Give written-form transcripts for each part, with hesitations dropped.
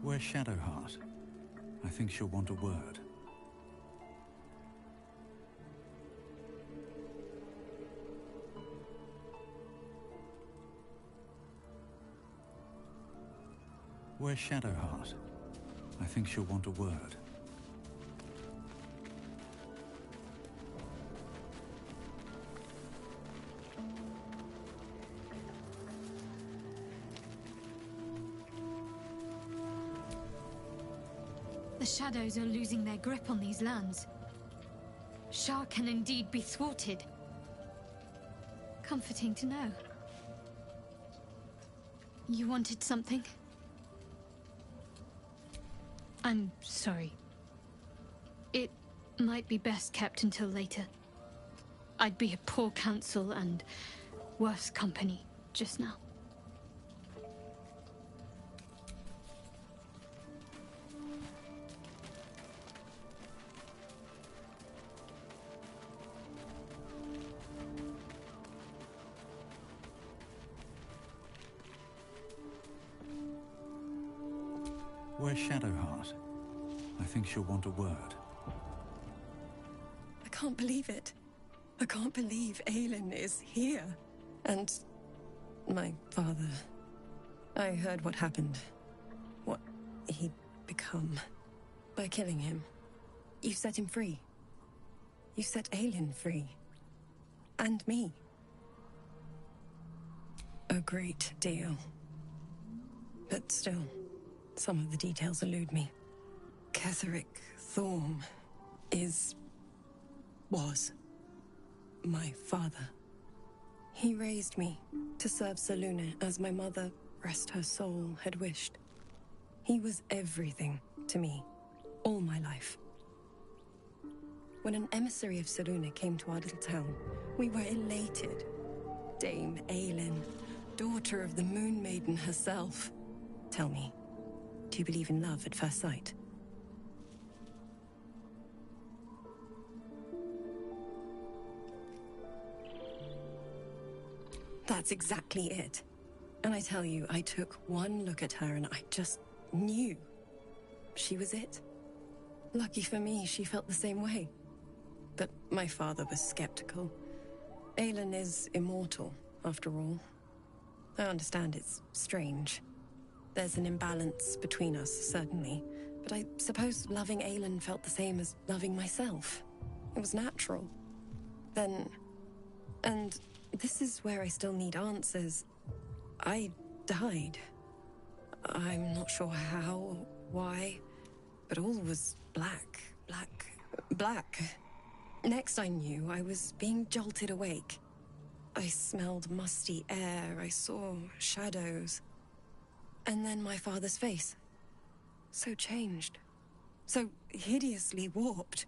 Where's Shadowheart? I think she'll want a word. Where's Shadowheart? I think she'll want a word. The shadows are losing their grip on these lands. Shah can indeed be thwarted. Comforting to know. You wanted something? I'm sorry. It might be best kept until later. I'd be a poor counsel and worse company just now. Where's Shadowheart? I think she'll want a word. I can't believe it. I can't believe Aelin is here. And my father. I heard what happened. What he'd become. By killing him. You set him free. You set Aelin free. And me. A great deal. But still, some of the details elude me. Ketheric Thorm was my father. He raised me to serve Selûne as my mother, rest her soul, had wished. He was everything to me, all my life. When an emissary of Selûne came to our little town, we were elated. Dame Aelin, daughter of the Moon Maiden herself. Tell me, do you believe in love at first sight? That's exactly it. And I tell you, I took one look at her and I just knew. She was it. Lucky for me, she felt the same way. But my father was skeptical. Aelin is immortal, after all. I understand it's strange. There's an imbalance between us, certainly. But I suppose loving Aelin felt the same as loving myself. It was natural. Then... And this is where I still need answers. I died. I'm not sure how, why, but all was black. Next I knew, I was being jolted awake. I smelled musty air, I saw shadows. And then my father's face. So changed. So hideously warped.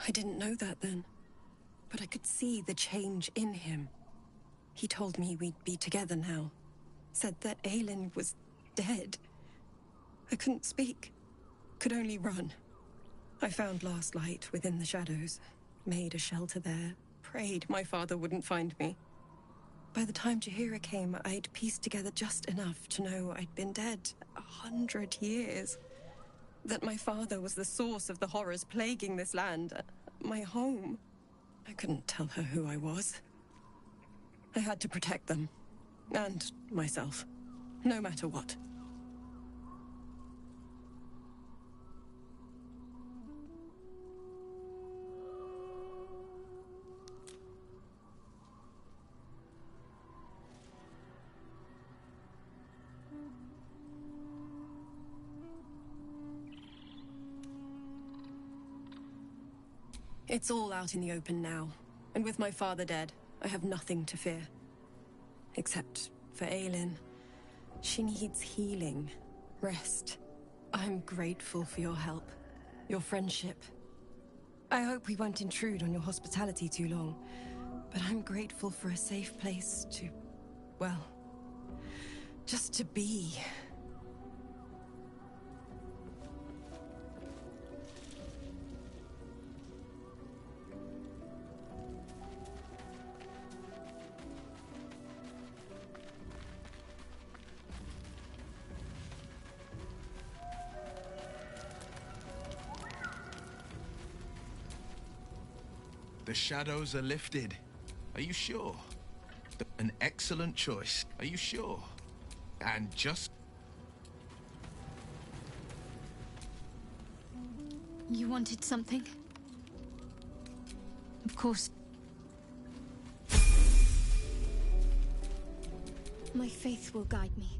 I didn't know that then, but I could see the change in him. He told me we'd be together now, said that Aelin was dead. I couldn't speak, could only run. I found last light within the shadows, made a shelter there, prayed my father wouldn't find me. By the time Jaheira came, I'd pieced together just enough to know I'd been dead 100 years. That my father was the source of the horrors plaguing this land, my home. I couldn't tell her who I was. I had to protect them, and myself, no matter what. It's all out in the open now, and with my father dead, I have nothing to fear. Except for Aelin. She needs healing, rest. I'm grateful for your help. your friendship. I hope we won't intrude on your hospitality too long, but I'm grateful for a safe place to, well, just to be. The shadows are lifted. Are you sure? An excellent choice. Are you sure? And just... You wanted something? Of course. My faith will guide me.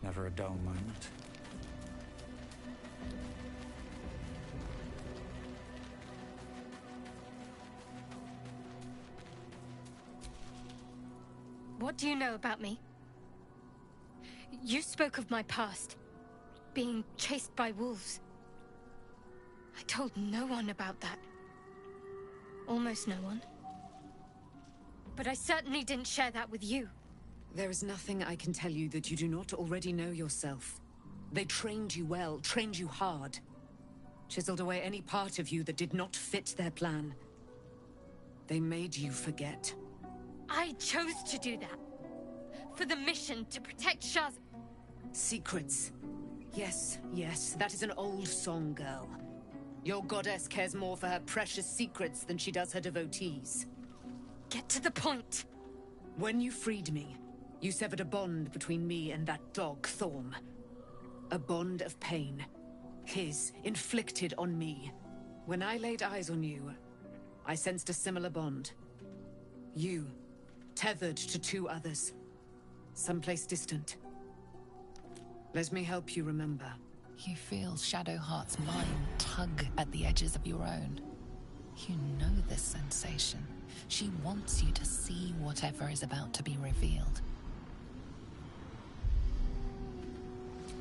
Never a dull moment. What do you know about me? You spoke of my past, being chased by wolves. I told no one about that. Almost no one. But I certainly didn't share that with you. There is nothing I can tell you that you do not already know yourself. They trained you well, trained you hard. Chiseled away any part of you that did not fit their plan. They made you forget. I chose to do that. For the mission to protect Shaz. Secrets. Yes, yes, that is an old song, girl. Your goddess cares more for her precious secrets than she does her devotees. Get to the point. When you freed me, you severed a bond between me and that dog, Thorm. A bond of pain. His, inflicted on me. When I laid eyes on you, I sensed a similar bond. You, tethered to two others. Someplace distant. Let me help you remember. You feel Shadowheart's mind tug at the edges of your own. You know this sensation. She wants you to see whatever is about to be revealed.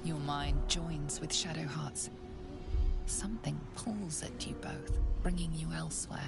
Your mind joins with Shadowheart's. Something pulls at you both, bringing you elsewhere.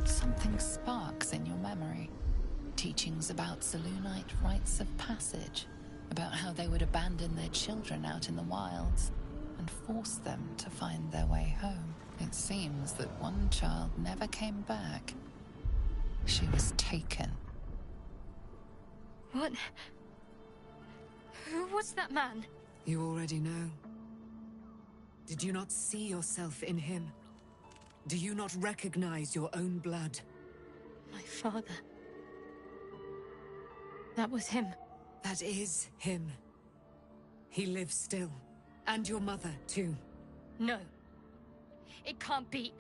Something sparks in your memory. Teachings about Selûnite rites of passage, about how they would abandon their children out in the wilds and force them to find their way home. It seems that one child never came back. She was taken. What? Who was that man? You already know. Did you not see yourself in him? Do you not recognize your own blood? My father. That was him. That is him. He lives still. And your mother, too. No. It can't be.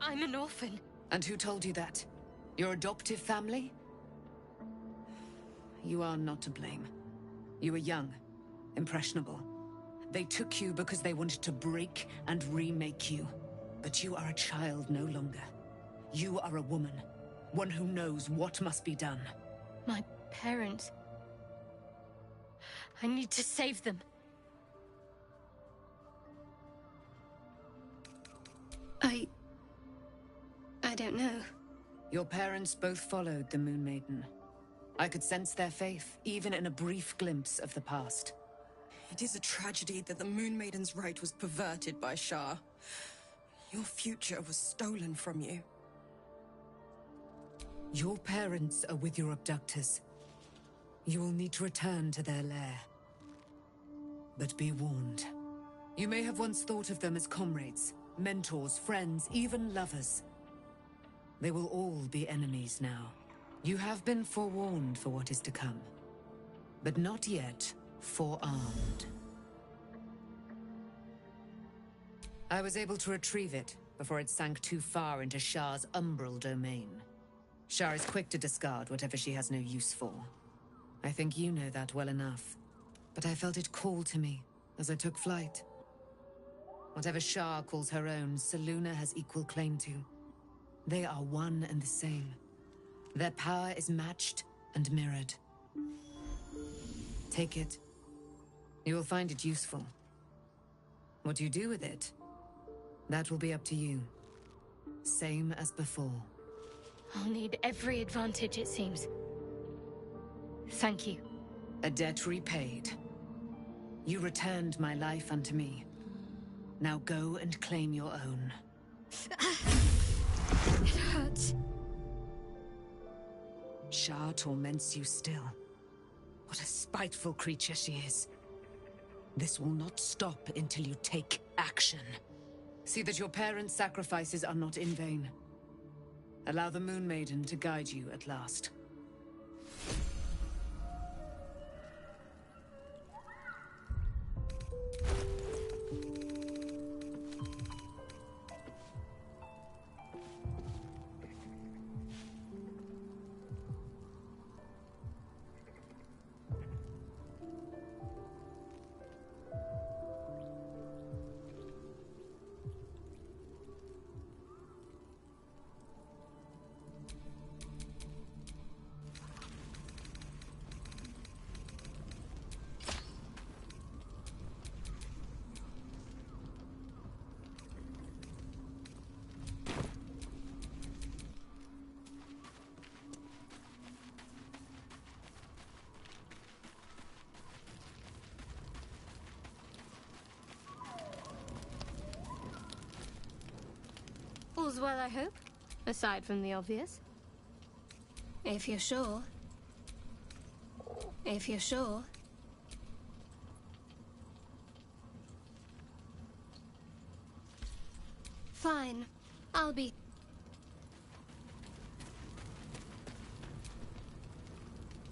I'm an orphan. And who told you that? Your adoptive family? You are not to blame. You were young, impressionable. They took you because they wanted to break and remake you. But you are a child no longer. You are a woman, one who knows what must be done. My parents. I need to save them. I don't know. Your parents both followed the Moon Maiden. I could sense their faith, even in a brief glimpse of the past. It is a tragedy that the Moon Maiden's right was perverted by Shah. Your future was stolen from you. Your parents are with your abductors. You will need to return to their lair. But be warned. You may have once thought of them as comrades, mentors, friends, even lovers. They will all be enemies now. You have been forewarned for what is to come, but not yet forearmed. I was able to retrieve it before it sank too far into Shah's umbral domain. Shah is quick to discard whatever she has no use for. I think you know that well enough, but I felt it call to me as I took flight. Whatever Shah calls her own, Selûne has equal claim to. They are one and the same. Their power is matched and mirrored. Take it. You will find it useful. What you do with it, that will be up to you. Same as before. I'll need every advantage, it seems. Thank you. A debt repaid. You returned my life unto me. Now go and claim your own. It hurts. Shah torments you still. What a spiteful creature she is. This will not stop until you take action. See that your parents' sacrifices are not in vain. Allow the Moon Maiden to guide you at last. All's well, I hope? Aside from the obvious. If you're sure. If you're sure. Fine. I'll be...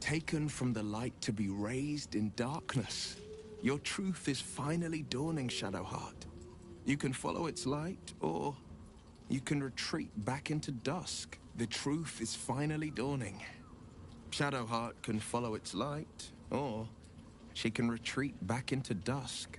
Taken from the light to be raised in darkness. Your truth is finally dawning, Shadowheart. You can follow its light, or you can retreat back into dusk. The truth is finally dawning. Shadowheart can follow its light, or she can retreat back into dusk.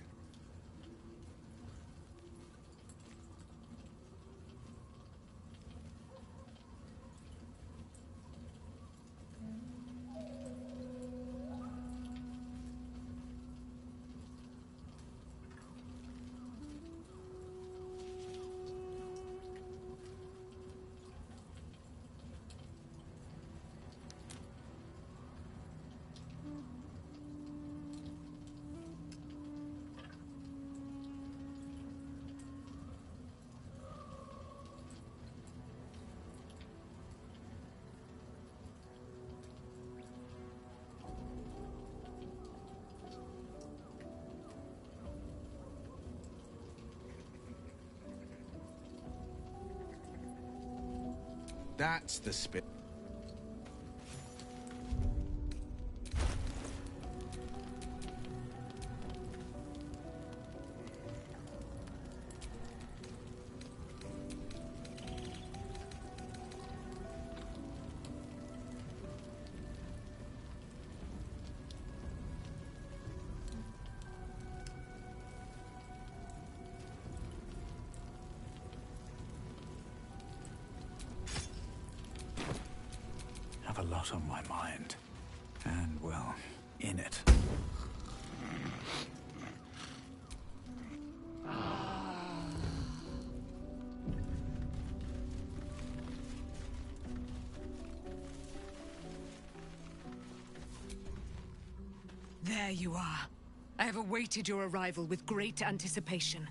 That's the spirit. lot on my mind. And, well, in it. There you are. I have awaited your arrival with great anticipation.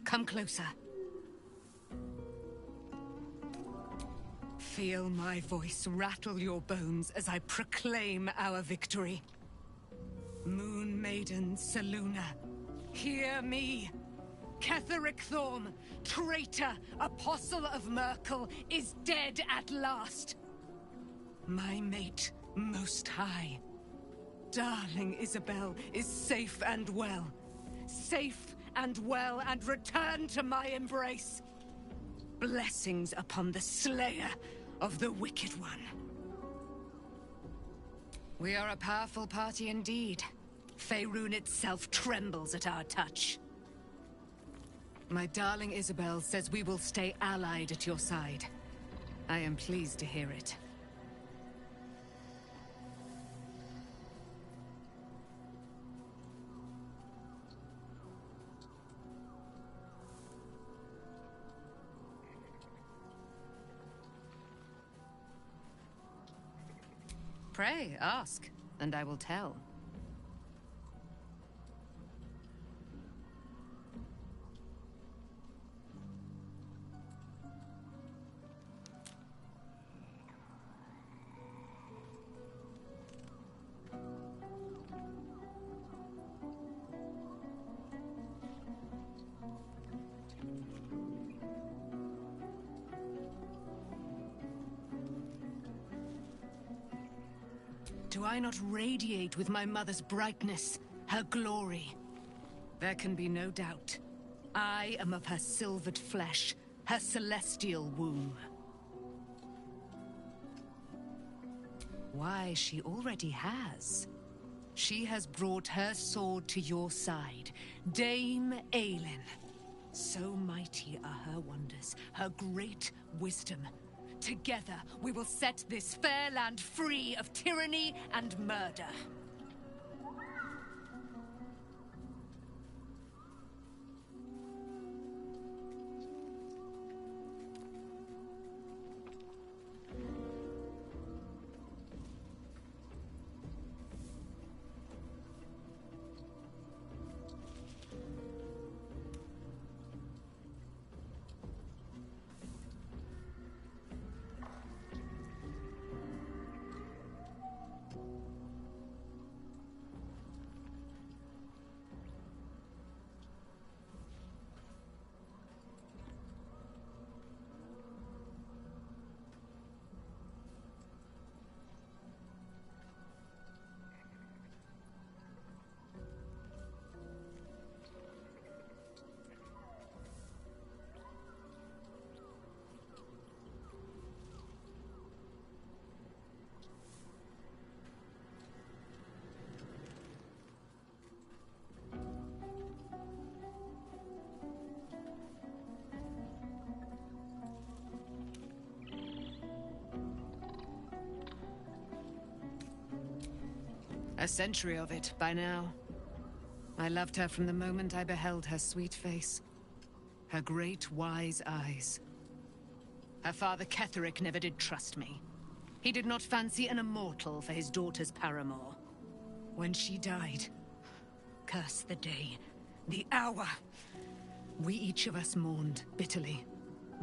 Come closer. Feel my voice rattle your bones as I proclaim our victory. Moon Maiden Selûne, hear me! Ketheric Thorm, traitor, apostle of Myrkul, is dead at last. My mate, Most High. Darling Isabel is safe and well. Safe and well, and returned to my embrace. Blessings upon the slayer of the Wicked One. We are a powerful party indeed. Faerun itself trembles at our touch. My darling Isabel says we will stay allied at your side. I am pleased to hear it. Pray, ask, and I will tell. Do I not radiate with my mother's brightness, her glory? There can be no doubt. I am of her silvered flesh, her celestial womb. Why, she already has. She has brought her sword to your side, Dame Aylin. So mighty are her wonders, her great wisdom. Together, we will set this fair land free of tyranny and murder. A century of it, by now. I loved her from the moment I beheld her sweet face. Her great, wise eyes. Her father Ketheric never did trust me. He did not fancy an immortal for his daughter's paramour. When she died, curse the day, the hour. We each of us mourned bitterly.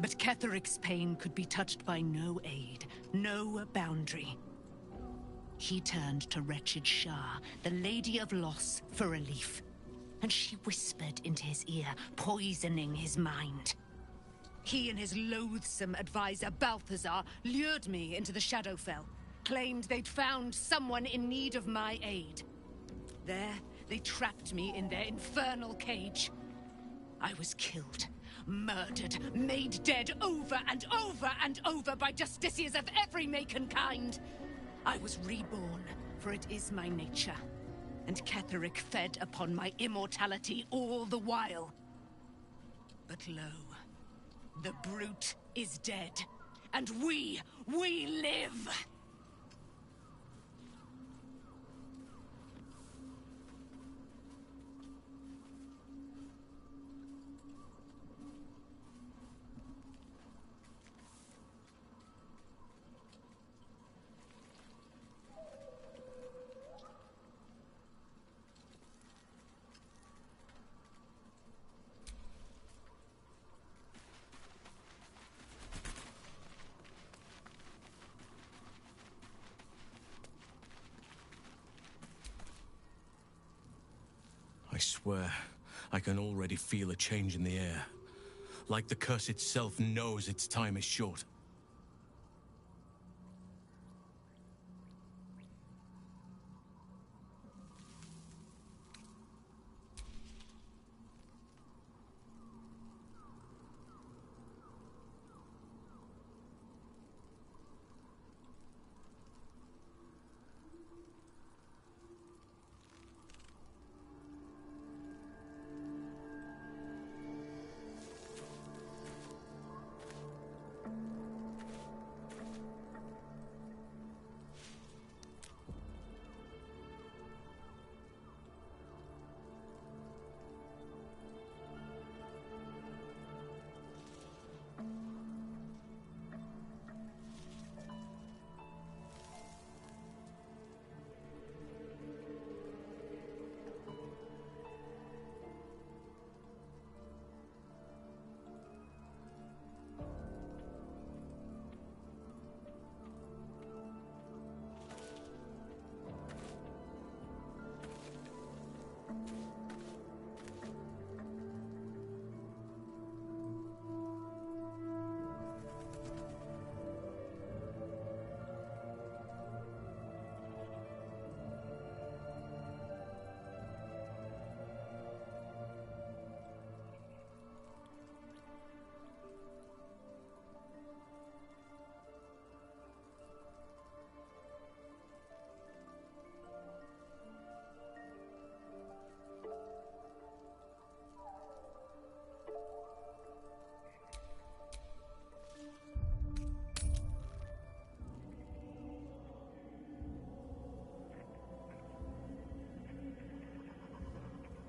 But Ketheric's pain could be touched by no aid, no boundary. He turned to wretched Shah, the Lady of Loss, for relief. And she whispered into his ear, poisoning his mind. He and his loathsome advisor, Balthazar, lured me into the Shadowfell, claimed they'd found someone in need of my aid. There, they trapped me in their infernal cage. I was killed, murdered, made dead over and over and over by justiciars of every make and kind. I was reborn, for it is my nature. And Ketheric fed upon my immortality all the while. But lo, the brute is dead, and we live! swear, I can already feel a change in the air. Like the curse itself knows its time is short.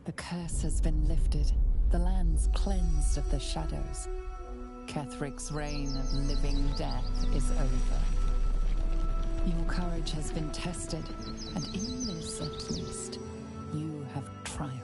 The curse has been lifted. The land's cleansed of the shadows. Kethric's reign of living death is over. Your courage has been tested, and in this at least, you have triumphed.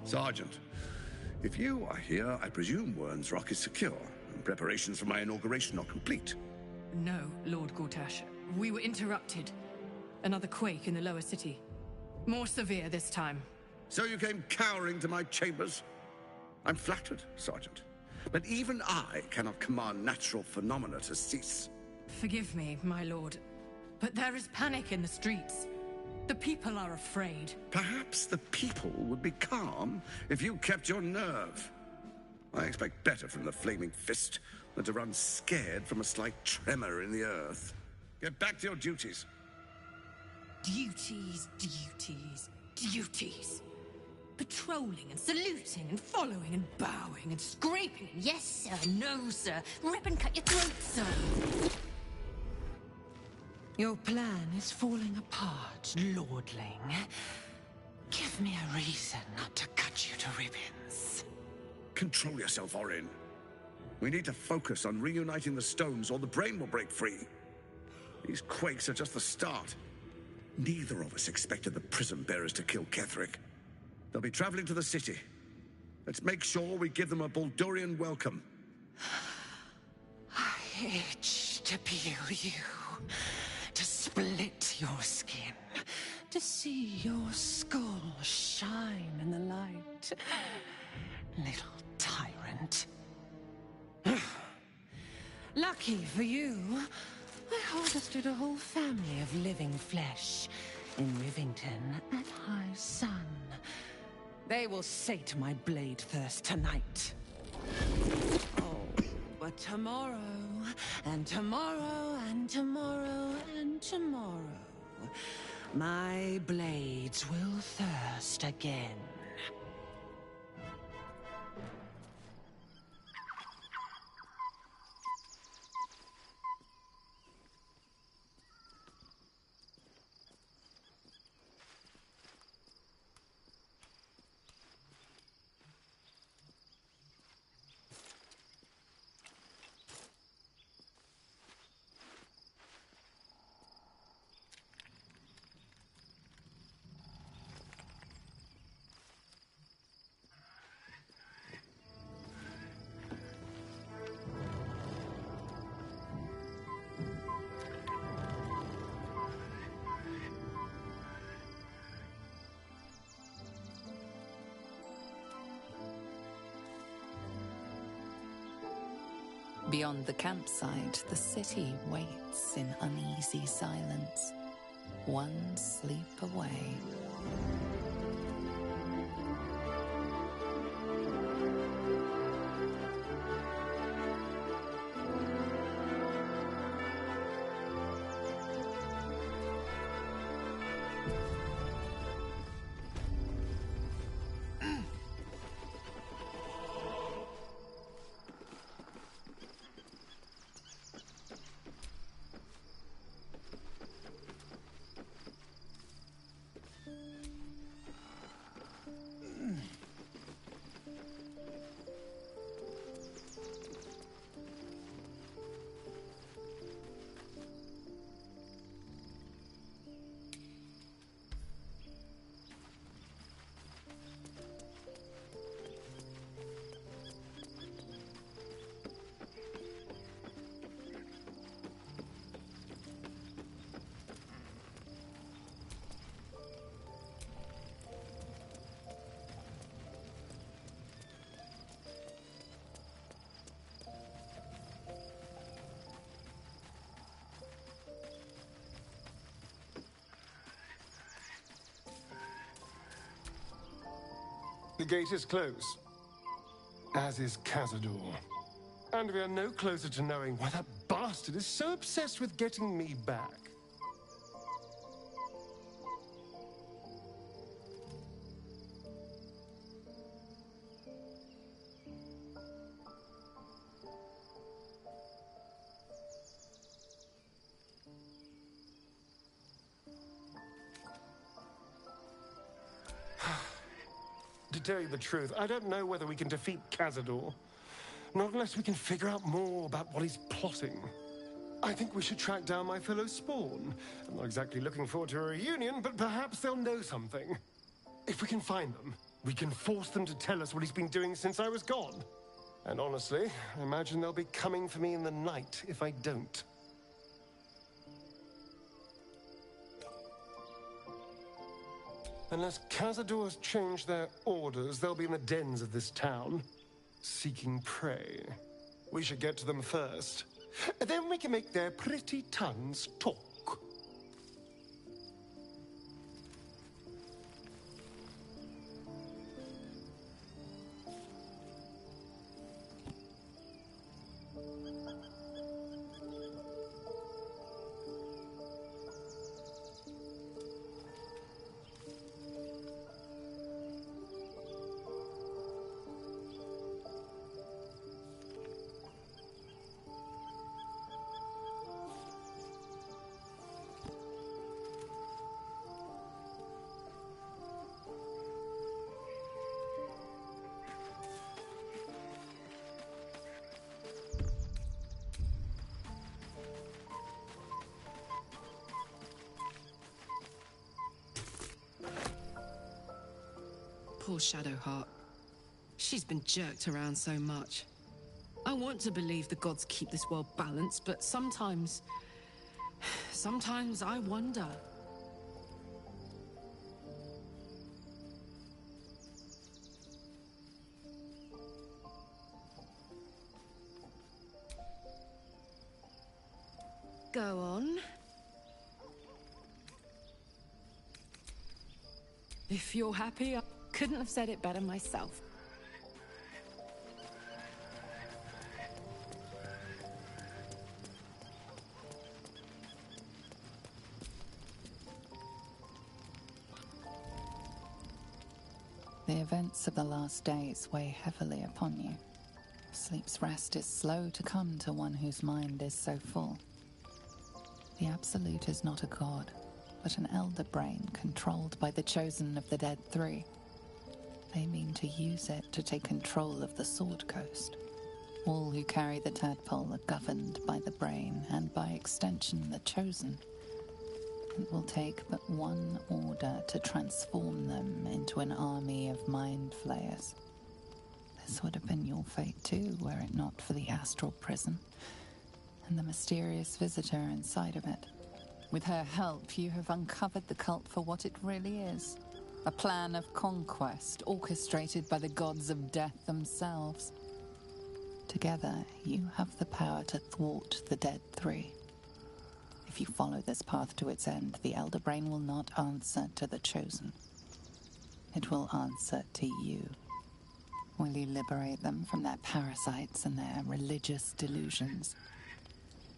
Sergeant, if you are here, I presume Wern's Rock is secure, and preparations for my inauguration are complete. No, Lord Gortash. We were interrupted. Another quake in the lower city. More severe this time. So you came cowering to my chambers? I'm flattered, Sergeant. But even I cannot command natural phenomena to cease. Forgive me, my lord, but there is panic in the streets. The people are afraid. Perhaps the people would be calm if you kept your nerve. I expect better from the Flaming Fist than to run scared from a slight tremor in the earth. Get back to your duties. Duties, duties, duties. Patrolling and saluting and following and bowing and scraping. Yes, sir. No, sir. Rip and cut your throat, sir. Your plan is falling apart, lordling. Give me a reason not to cut you to ribbons. Control yourself, Orin. We need to focus on reuniting the stones or the brain will break free. These quakes are just the start. Neither of us expected the Prism Bearers to kill Ketheric. They'll be traveling to the city. Let's make sure we give them a Baldurian welcome. I itch to peel you, to split your skin, to see your skull shine in the light. Little tyrant. Lucky for you, I harvested a whole family of living flesh in Rivington at high sun. They will sate my blade thirst tonight. Oh, but tomorrow, and tomorrow, and tomorrow, and tomorrow, my blades will thirst again. Beyond the campsite, the city waits in uneasy silence, one sleep away. The gate is closed, as is Cazador. And we are no closer to knowing why that bastard is so obsessed with getting me back. To tell you the truth, I don't know whether we can defeat Cazador. Not unless we can figure out more about what he's plotting. I think we should track down my fellow Spawn. I'm not exactly looking forward to a reunion, but perhaps they'll know something. If we can find them, we can force them to tell us what he's been doing since I was gone. And honestly, I imagine they'll be coming for me in the night if I don't. Unless Cazador has changed their orders, they'll be in the dens of this town, seeking prey. We should get to them first. Then we can make their pretty tongues talk. Poor Shadowheart. She's been jerked around so much. I want to believe the gods keep this world balanced, but sometimes I wonder. Go on. If you're happy, I couldn't have said it better myself. The events of the last days weigh heavily upon you. Sleep's rest is slow to come to one whose mind is so full. The Absolute is not a god, but an elder brain controlled by the chosen of the Dead Three. They mean to use it to take control of the Sword Coast. All who carry the tadpole are governed by the brain, and by extension the chosen. It will take but one order to transform them into an army of mind flayers. This would have been your fate too, were it not for the astral prison and the mysterious visitor inside of it. With her help, you have uncovered the cult for what it really is. A plan of conquest orchestrated by the gods of death themselves. Together, you have the power to thwart the Dead Three. If you follow this path to its end, the Elder Brain will not answer to the Chosen. It will answer to you. Will you liberate them from their parasites and their religious delusions?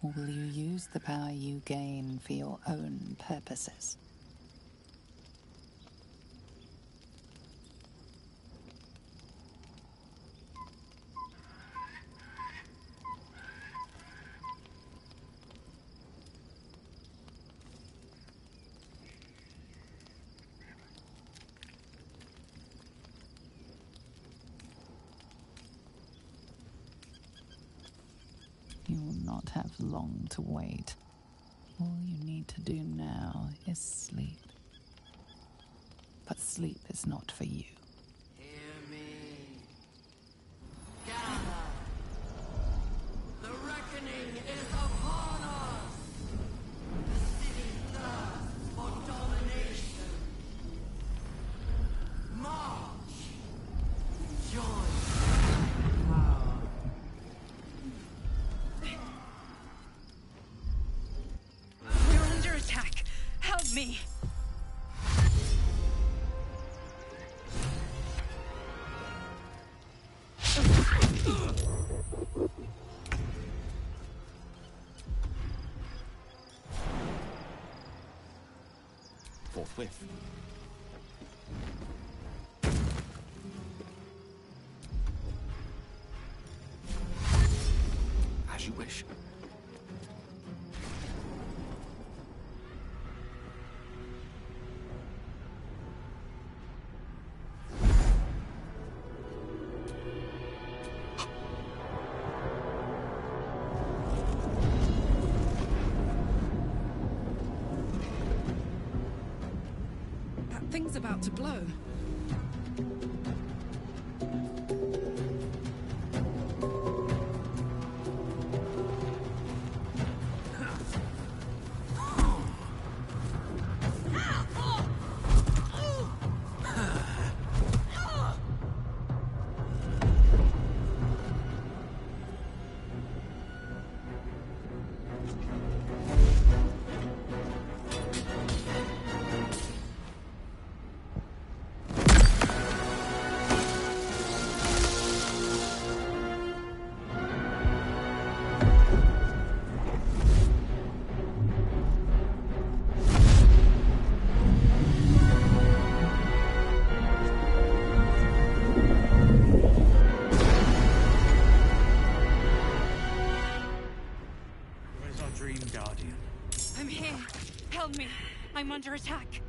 Or will you use the power you gain for your own purposes? You will not have long to wait. All you need to do now is sleep. But sleep is not for you. Hear me. Gather. The reckoning is upon us. The city thirsts for domination. March. Join. Me. Forthwith. As you wish. Thing's about to blow. I'm under attack.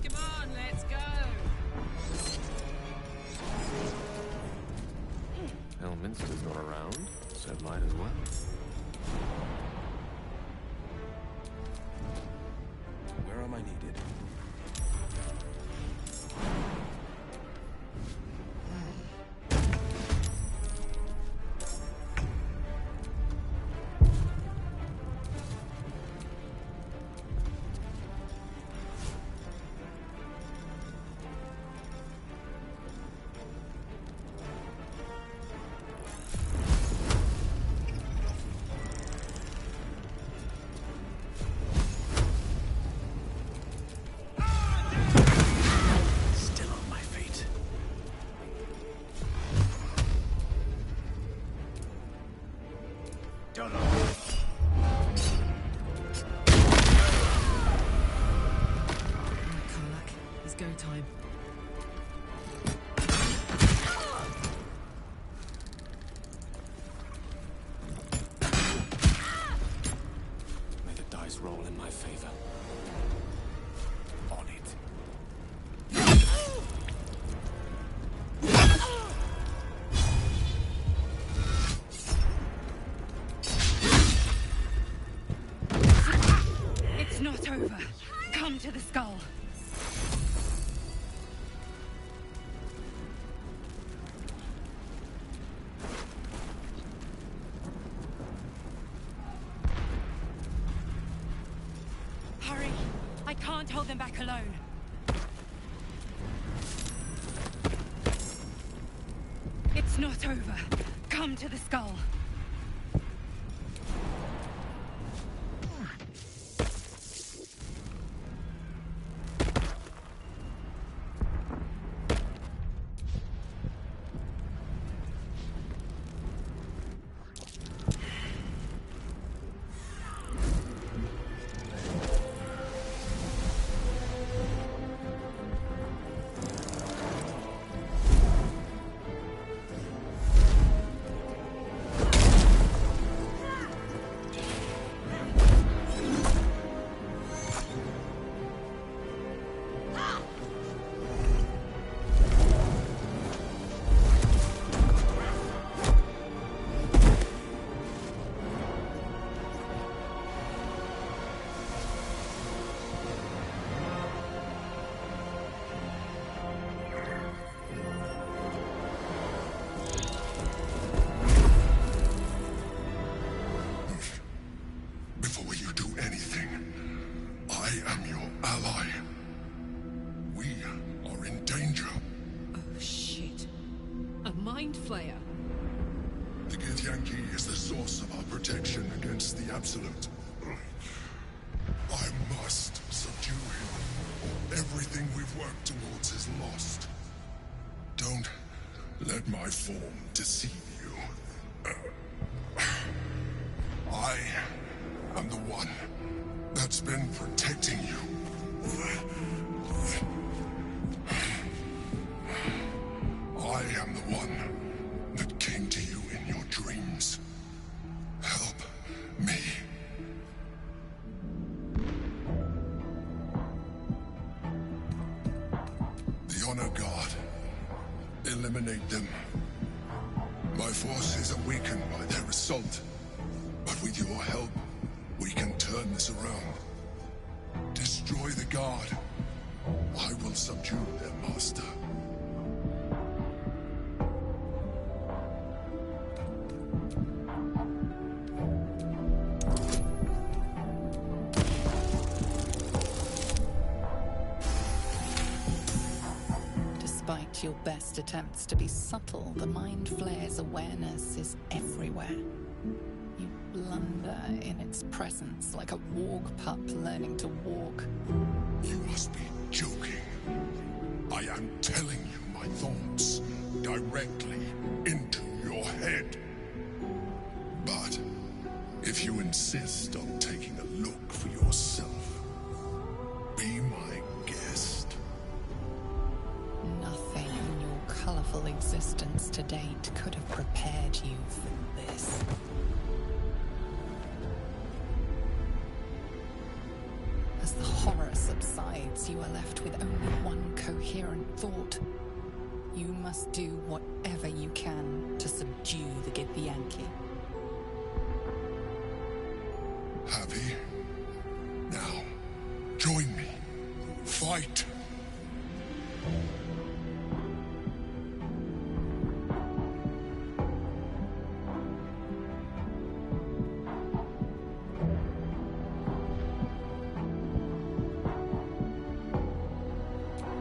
Come on, let's go. time I needed. Go time. May the dice roll in my favor. On it. It's not over. Come to the skull. Hurry! I can't hold them back alone. It's not over. Come to the skull. The Githyanki is the source of our protection against the Absolute. I must subdue him. Everything we've worked towards is lost. Don't let my form deceive you. I am the one that's been protecting you. I am the one that came to you in your dreams. Help me. The Honor Guard. Eliminate them. My forces are weakened by their assault. But with your help, we can turn this around. Destroy the Guard. I will subdue their master. Despite your best attempts to be subtle, the Mind Flayer's awareness is everywhere. You blunder in its presence like a warg pup learning to walk. You must be joking. I am telling you my thoughts directly into your head. But if you insist on taking a look for yourself, be my guest. Nothing in your colorful existence to date could have prepared you for this. As the horror subsides, you are left with only one coherent thought. You must do whatever you can to subdue the Githyanki. Happy? Now, join me. Fight!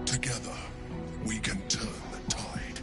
Together, we can turn the tide.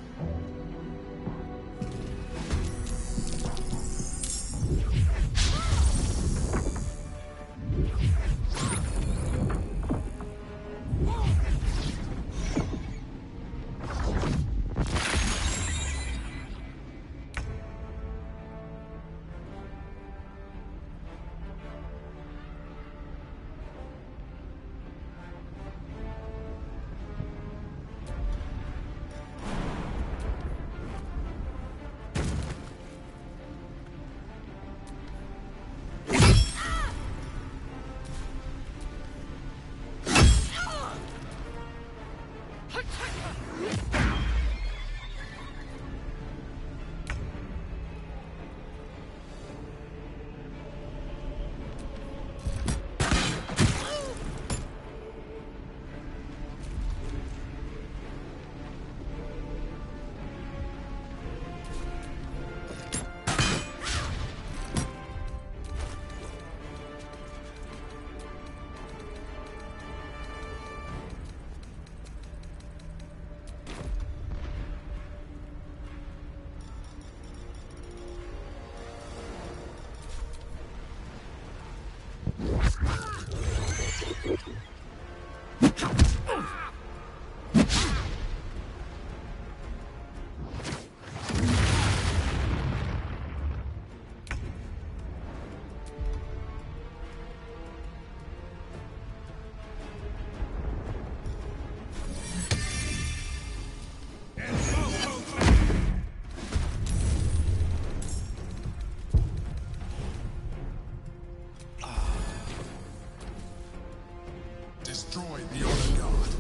Destroy the Honor Guard.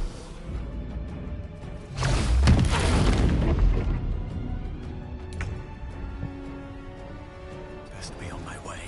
Best be on my way.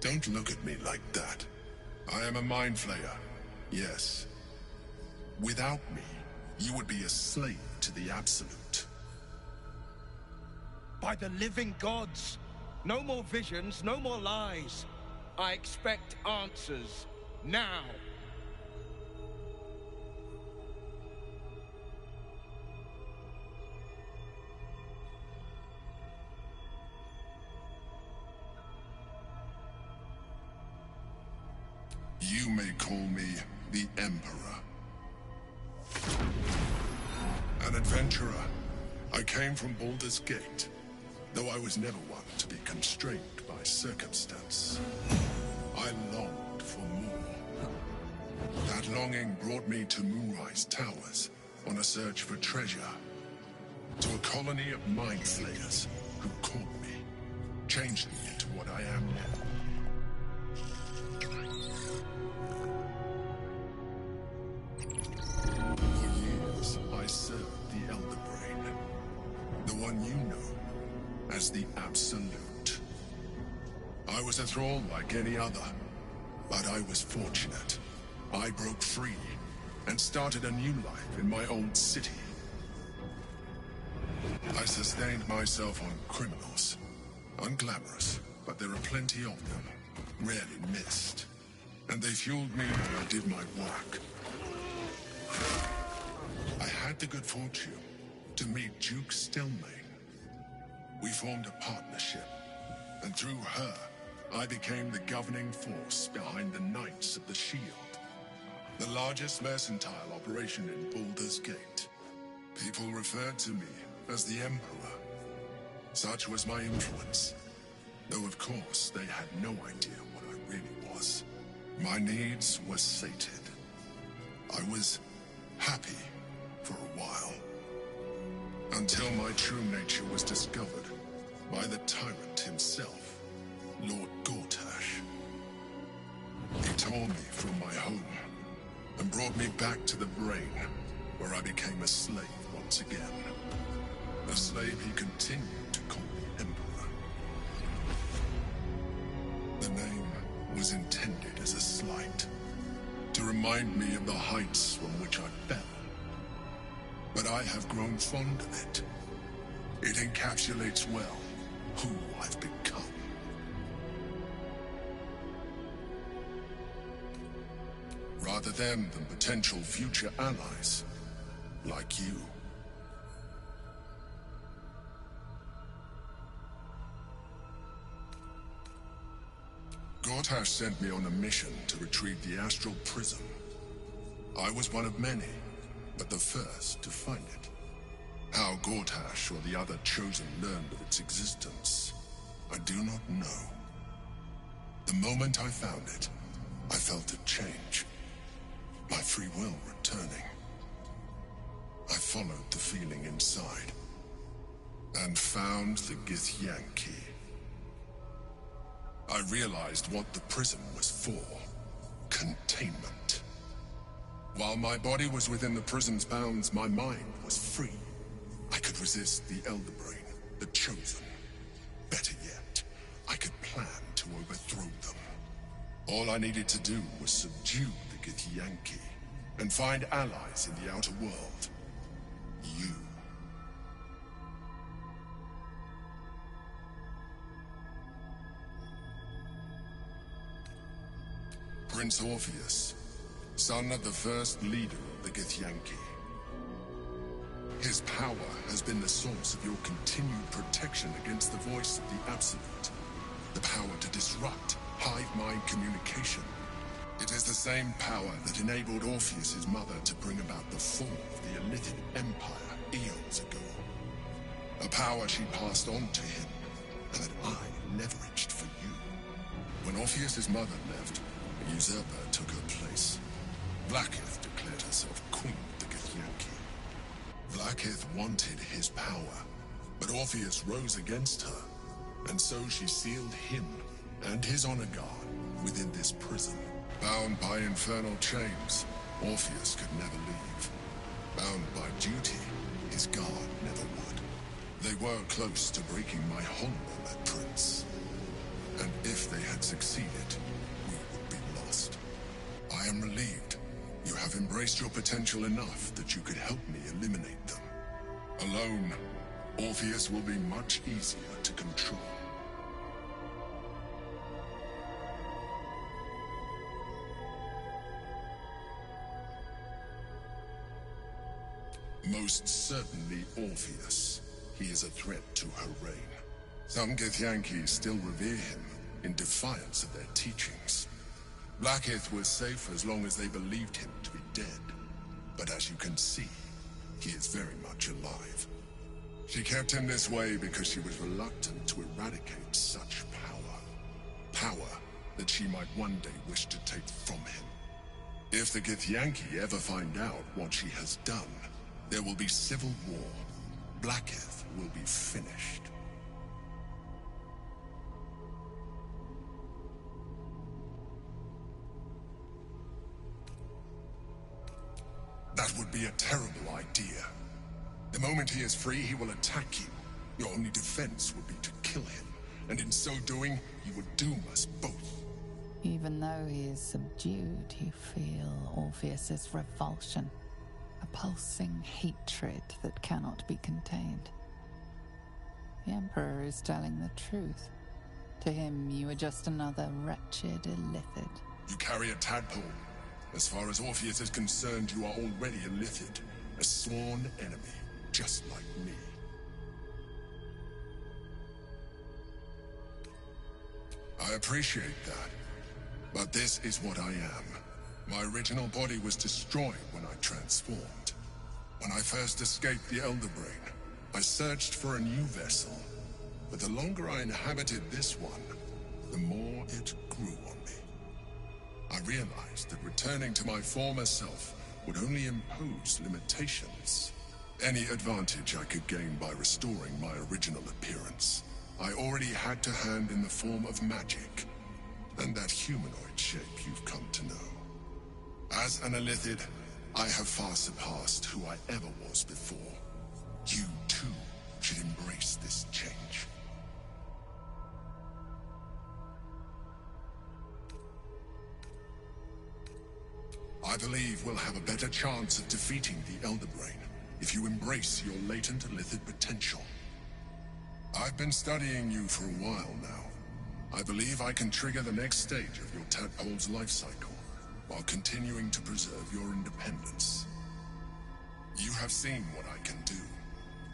Don't look at me like that. I am a mind flayer, yes. Without me, you would be a slave to the Absolute. By the living gods! No more visions, no more lies. I expect answers. Now! You may call me the Emperor. An adventurer. I came from Baldur's Gate, though I was never one to be constrained by circumstance. I longed for more. That longing brought me to Moonrise Towers on a search for treasure. To a colony of mind flayers who caught me, changed me into what I am now. I served the Elder Brain, the one you know as the Absolute. I was a thrall like any other, but I was fortunate. I broke free and started a new life in my old city. I sustained myself on criminals. Unglamorous, but there are plenty of them, rarely missed. And they fueled me when I did my work. I had the good fortune to meet Duke Stelmane. We formed a partnership, and through her, I became the governing force behind the Knights of the Shield, the largest mercantile operation in Baldur's Gate. People referred to me as the Emperor. Such was my influence, though of course they had no idea what I really was. My needs were sated. I was happy for a while, until my true nature was discovered by the tyrant himself, Lord Gortash. He tore me from my home and brought me back to the Brain, where I became a slave once again. A slave he continued to call me Emperor. The name was intended as a slight, to remind me of the heights from which I fell. but I have grown fond of it. It encapsulates well who I've become. Rather them than potential future allies, like you. Gortash sent me on a mission to retrieve the Astral Prism. I was one of many, but the first to find it. How Gortash or the other Chosen learned of its existence, I do not know. The moment I found it, I felt a change. My free will returning. I followed the feeling inside, and found the Githyanki. I realized what the prism was for. Containment. While my body was within the prism's bounds, my mind was free. I could resist the Elder Brain, the Chosen. Better yet, I could plan to overthrow them. All I needed to do was subdue the Githyanki, and find allies in the outer world. You. Prince Orpheus, son of the first leader of the Githyanki. His power has been the source of your continued protection against the voice of the Absolute. The power to disrupt hive-mind communication. It is the same power that enabled Orpheus's mother to bring about the fall of the Illithid Empire eons ago. A power she passed on to him, and that I leveraged for you. When Orpheus's mother left, a usurper took her place. Blackith declared herself queen of the Githyanki. Blackith wanted his power, but Orpheus rose against her, and so she sealed him and his honor guard within this prison. Bound by infernal chains, Orpheus could never leave. Bound by duty, his guard never would. They were close to breaking my hold on that prince. And if they had succeeded, we would be lost. I am relieved. You have embraced your potential enough that you could help me eliminate them. Alone, Orpheus will be much easier to control. Most certainly Orpheus. He is a threat to her reign. Some Githyanki still revere him, in defiance of their teachings. Blackith was safe as long as they believed him to be dead. But as you can see, he is very much alive. She kept him this way because she was reluctant to eradicate such power. Power that she might one day wish to take from him. If the Githyanki ever find out what she has done, there will be civil war. Blackith will be finished. That would be a terrible idea. The moment he is free, he will attack you. Your only defense would be to kill him, and in so doing, you would doom us both. Even though he is subdued, you feel Orpheus's revulsion. A pulsing hatred that cannot be contained. The Emperor is telling the truth. To him, you are just another wretched illithid. You carry a tadpole. As far as Orpheus is concerned, you are already illithid. A sworn enemy, just like me. I appreciate that. But this is what I am. My original body was destroyed when I transformed. When I first escaped the Elder Brain, I searched for a new vessel. But the longer I inhabited this one, the more it grew on me. I realized that returning to my former self would only impose limitations. Any advantage I could gain by restoring my original appearance, I already had to hand in the form of magic, and that humanoid shape you've come to know. As an illithid, I have far surpassed who I ever was before. You, too, should embrace this change. I believe we'll have a better chance of defeating the Elder Brain if you embrace your latent illithid potential. I've been studying you for a while now. I believe I can trigger the next stage of your tadpole's life cycle, while continuing to preserve your independence. You have seen what I can do.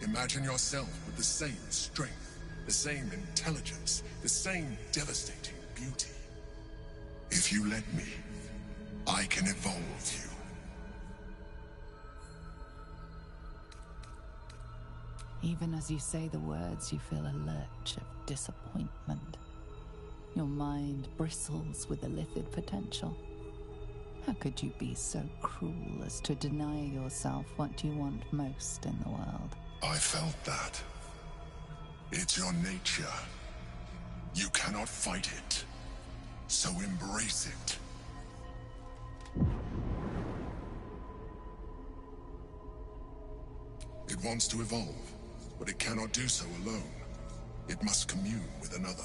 Imagine yourself with the same strength, the same intelligence, the same devastating beauty. If you let me, I can evolve you. Even as you say the words, you feel a lurch of disappointment. Your mind bristles with illithid potential. How could you be so cruel as to deny yourself what you want most in the world? I felt that. It's your nature. You cannot fight it. So embrace it. It wants to evolve, but it cannot do so alone. It must commune with another.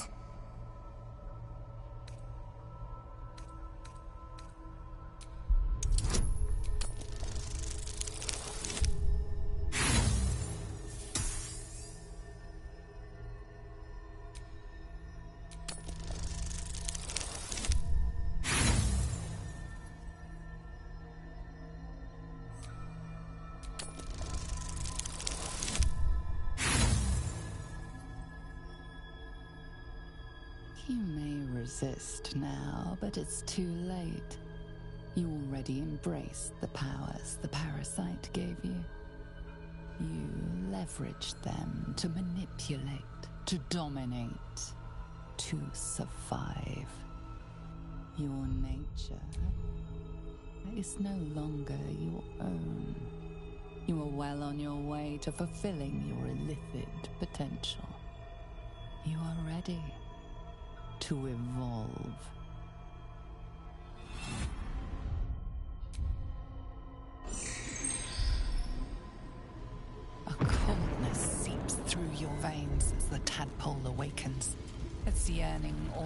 You may resist now, but it's too late. You already embraced the powers the parasite gave you. You leveraged them to manipulate, to dominate, to survive. Your nature is no longer your own. You are well on your way to fulfilling your illithid potential. You are ready to evolve. A coldness seeps through your veins as the tadpole awakens. Its yearning all